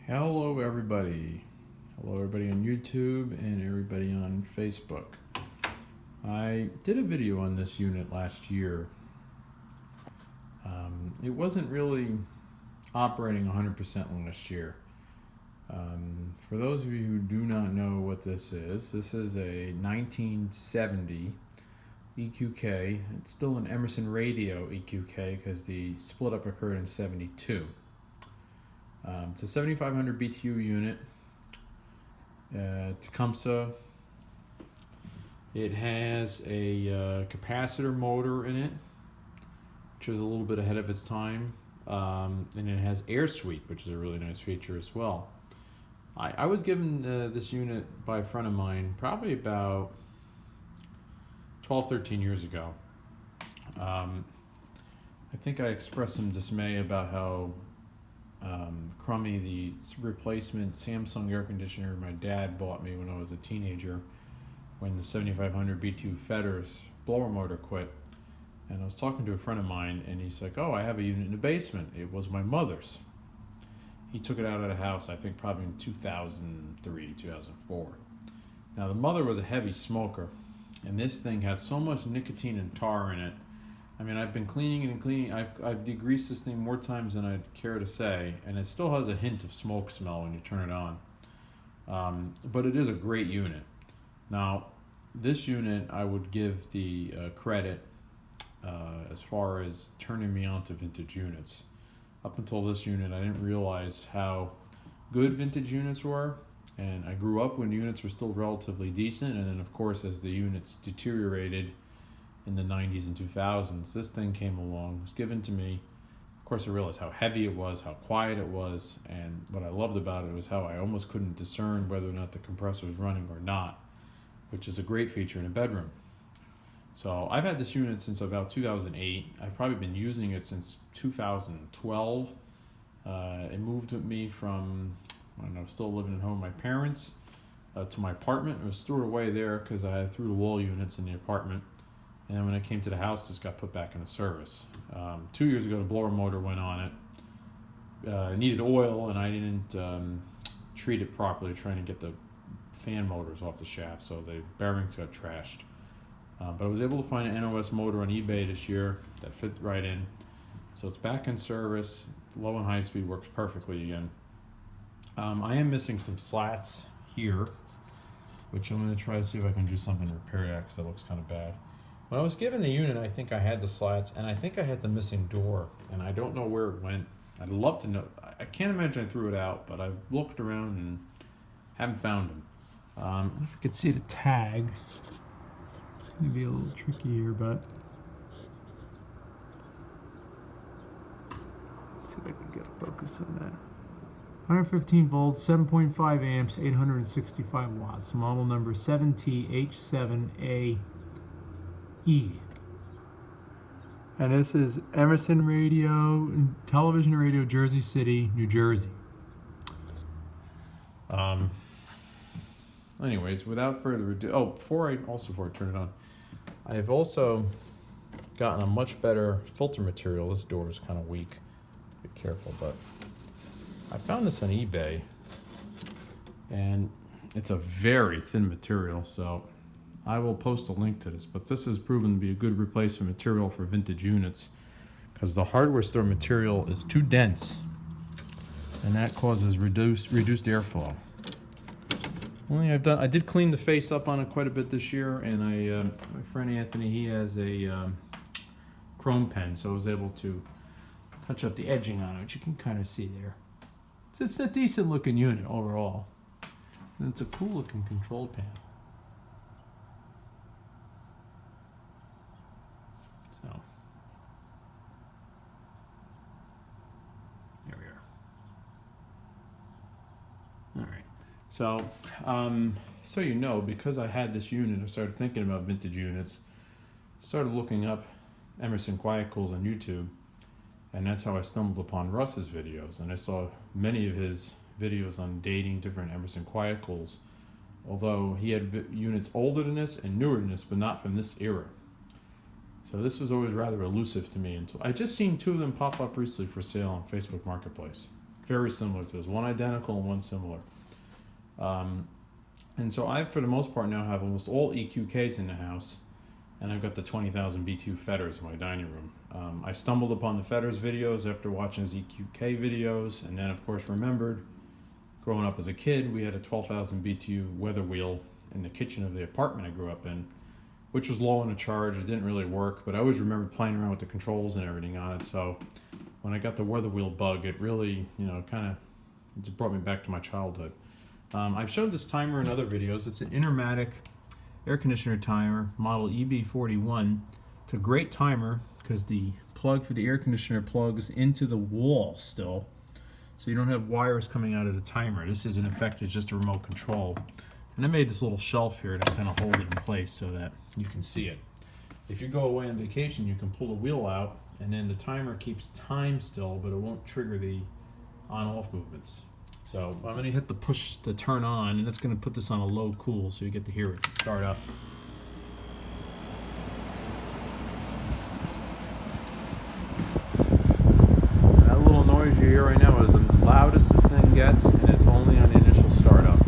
Hello everybody. Hello everybody on YouTube and everybody on Facebook. I did a video on this unit last year. It wasn't really operating 100% last year. For those of you who do not know what this is a 1970 EQK. It's still an Emerson radio EQK because the split up occurred in 72. It's a 7500 BTU unit, Tecumseh. It has a capacitor motor in it, which is a little bit ahead of its time, and it has air sweep, which is a really nice feature as well. I was given this unit by a friend of mine probably about 13 years ago. I think I expressed some dismay about how crummy the replacement Samsung air conditioner my dad bought me when I was a teenager, when the 7500 B2 Fetters blower motor quit. And I was talking to a friend of mine, and he's like, "Oh, I have a unit in the basement. It was my mother's." He took it out of the house, I think probably in 2003, 2004. Now the mother was a heavy smoker, and this thing had so much nicotine and tar in it. I mean, I've been cleaning it and cleaning. I've degreased this thing more times than I'd care to say, and it still has a hint of smoke smell when you turn it on. But it is a great unit. Now, this unit I would give the credit as far as turning me on to vintage units. Up until this unit, I didn't realize how good vintage units were, and I grew up when units were still relatively decent, and then of course as the units deteriorated in the 90s and 2000s, this thing came along. It was given to me. Of course, I realized how heavy it was, how quiet it was, and what I loved about it was how I almost couldn't discern whether or not the compressor was running or not, which is a great feature in a bedroom. So I've had this unit since about 2008. I've probably been using it since 2012. It moved with me from, when I was still living at home with my parents, to my apartment. It was stored away there because I had through-the-wall units in the apartment. And then when I came to the house, this got put back into service. 2 years ago, the blower motor went on it. It needed oil, and I didn't treat it properly, trying to get the fan motors off the shaft, so the bearings got trashed. But I was able to find an NOS motor on eBay this year that fit right in. So it's back in service. Low and high speed works perfectly again. I am missing some slats here, which I'm going to try to see if I can do something to repair that, because that looks kind of bad. When I was given the unit, I think I had the slats, and I think I had the missing door, and I don't know where it went. I'd love to know. I can't imagine I threw it out, but I've looked around and haven't found them. If you could see the tag, it's going to be a little tricky here, but let's see if I can get a focus on that. 115 volts, 7.5 amps, 865 watts. Model number 7TH7A. And this is Emerson Radio, television radio, Jersey City, New Jersey. Anyways, without further ado, before I turn it on, I have also gotten a much better filter material. This door is kind of weak. Be careful, but I found this on eBay, and it's a very thin material, so I will post a link to this, but this has proven to be a good replacement material for vintage units, because the hardware store material is too dense, and that causes reduced airflow. I did clean the face up on it quite a bit this year, and my friend Anthony, he has a chrome pen, so I was able to touch up the edging on it, which you can kind of see there. It's a decent looking unit overall, and it's a cool looking control panel. So there we are. All right. So, so you know, because I had this unit, I started thinking about vintage units. Started looking up Emerson Quiet Cools on YouTube, and that's how I stumbled upon Russ's videos. And I saw many of his videos on dating different Emerson Quiet Cools, although he had units older than this and newer than this, but not from this era. So this was always rather elusive to me until I just seen two of them pop up recently for sale on Facebook Marketplace. very similar to this. One identical and one similar. And so I, for the most part, now have almost all EQKs in the house, and I've got the 20,000 B2 Fetters in my dining room. I stumbled upon the Fetters videos after watching his EQK videos, and then of course remembered growing up as a kid, we had a 12,000 BTU weather wheel in the kitchen of the apartment I grew up in, which was low on a charge. It didn't really work, but I always remember playing around with the controls and everything on it. So when I got the weather wheel bug, it really, it brought me back to my childhood. I've showed this timer in other videos. It's an Intermatic air conditioner timer, model EB41. It's a great timer because the plug for the air conditioner plugs into the wall still, so you don't have wires coming out of the timer. This is in effect is just a remote control. And I made this little shelf here to kind of hold it in place so that you can see it. If you go away on vacation, you can pull the wheel out, and then the timer keeps time still, but it won't trigger the on-off movements. So I'm going to hit the push to turn on, and it's going to put this on a low cool so you get to hear it start up. That little noise you hear right now is the loudest this thing gets, and it's only on the initial startup.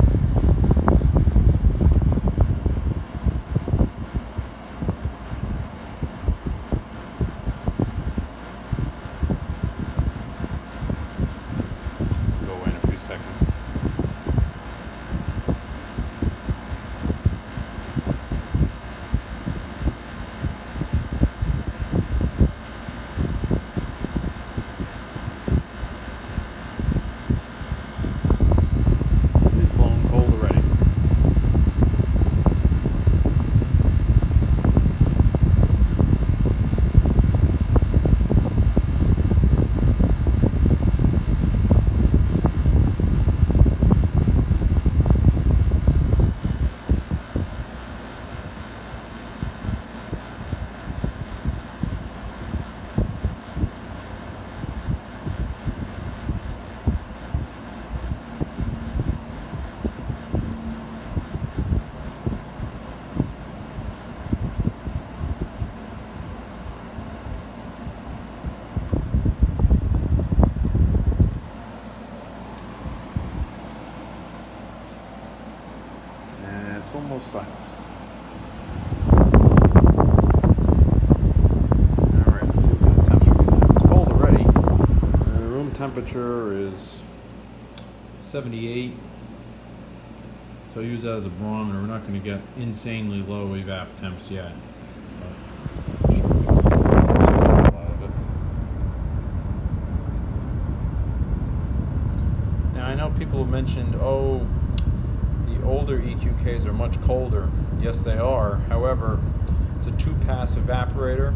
It's almost silenced. Alright, let's see what the temps are getting. It's cold already. The room temperature is 78. So I use that as a barometer. We're not going to get insanely low evap temps yet. But I'm sure we can see a lot of it. Now I know people have mentioned, older EQKs are much colder. Yes, they are. However, it's a 2-pass evaporator,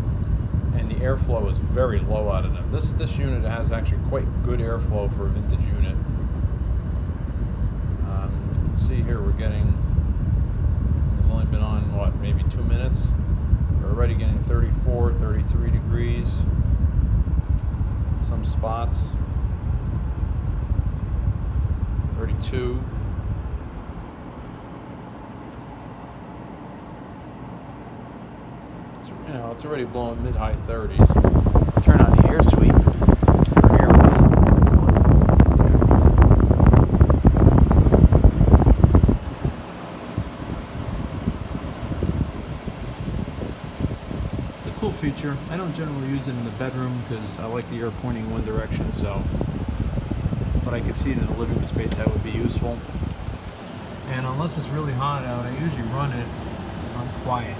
and the airflow is very low out of them. This unit has actually quite good airflow for a vintage unit. You can see here we're getting, it's only been on, what, maybe 2 minutes? We're already getting 34, 33 degrees in some spots. 32. It's already blowing mid-high 30s. Turn on the air sweep. It's a cool feature. I don't generally use it in the bedroom because I like the air pointing one direction, but I could see it in the living space that would be useful. And unless it's really hot out, I usually run it on quiet,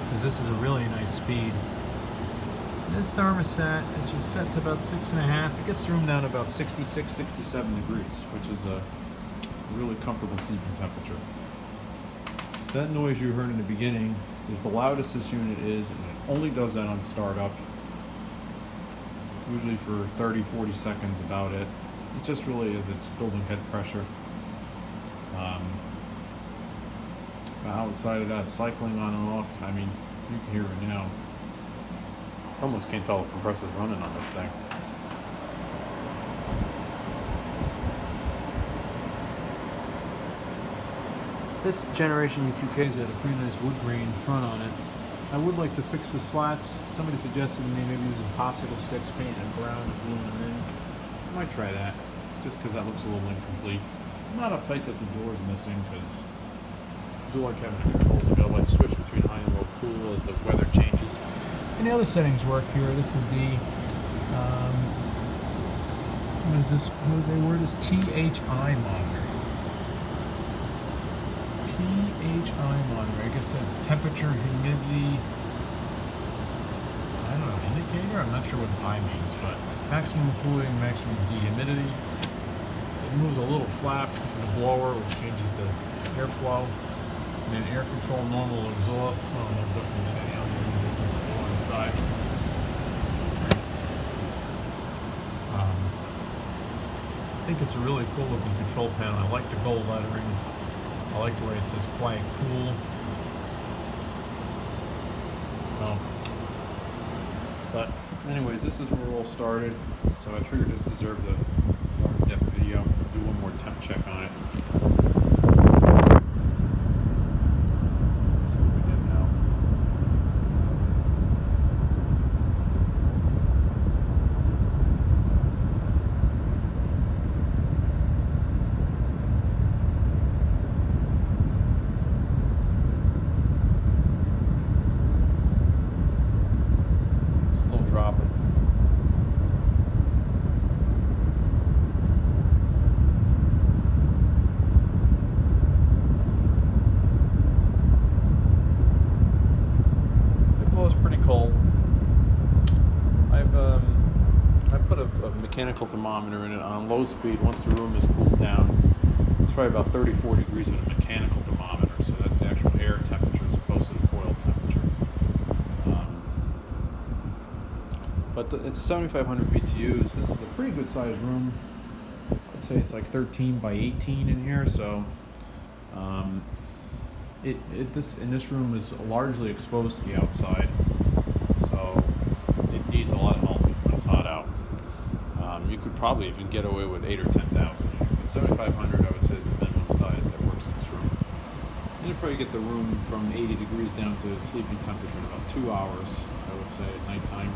because this is a really nice speed. This thermostat, it's just set to about 6.5. It gets the room down to about 66, 67 degrees, which is a really comfortable sleeping temperature. That noise you heard in the beginning is the loudest this unit is, and it only does that on startup. Usually for 30, 40 seconds about it. It just really is, it's building head pressure. Outside of that, cycling on and off, I mean, you can hear it now. Almost can't tell the compressor's running on this thing. This generation EQK's got a pretty nice wood grain front on it. I would like to fix the slats. Somebody suggested to me maybe using popsicle sticks, painting them brown and gluing them in. I might try that. just because that looks a little incomplete. I'm not uptight that the door is missing because I do like having the controls available. I switch between high and low cool as the weather changes. And the other settings work here. This is the, what is this? What they word is THI monitor. THI monitor. I guess that's temperature, humidity. I don't know, indicator? I'm not sure what I means, but maximum cooling, maximum humidity. It moves a little flap in the blower, which changes the airflow. And then air control, normal exhaust. Oh, no different than any other vehicles that go on the side. I think it's a really cool looking control panel. I like the gold lettering. I like the way it says quiet cool. But anyways, this is where we're all started. So I figured this deserved a more in-depth video. Do one more temp check on it. Let's see what we did now. Still dropping. It blows pretty cold. I put a mechanical thermometer in it on low speed. Once the room is cooled down, it's probably about 34 degrees with a mechanical thermometer. So that's the actual air temperature as opposed to the coil temperature. But it's a 7,500 BTUs. This is a pretty good sized room. I'd say it's like 13 by 18 in here. So this room is largely exposed to the outside. So it needs a lot of help when it's hot out. You could probably even get away with 8,000 or 10,000. But 7,500, I would say, is the minimum size that works in this room. And you probably get the room from 80 degrees down to sleeping temperature in about 2 hours, I would say, at nighttime.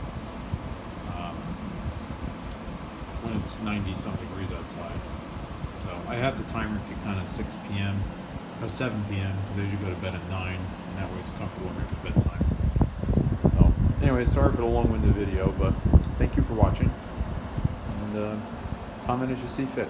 When it's 90-some degrees outside. So I have the timer kick on at 6 p.m. or 7 p.m. because I usually go to bed at 9, and that way it's comfortable here for bedtime. So anyway, sorry for the long-winded video, but thank you for watching. And comment as you see fit.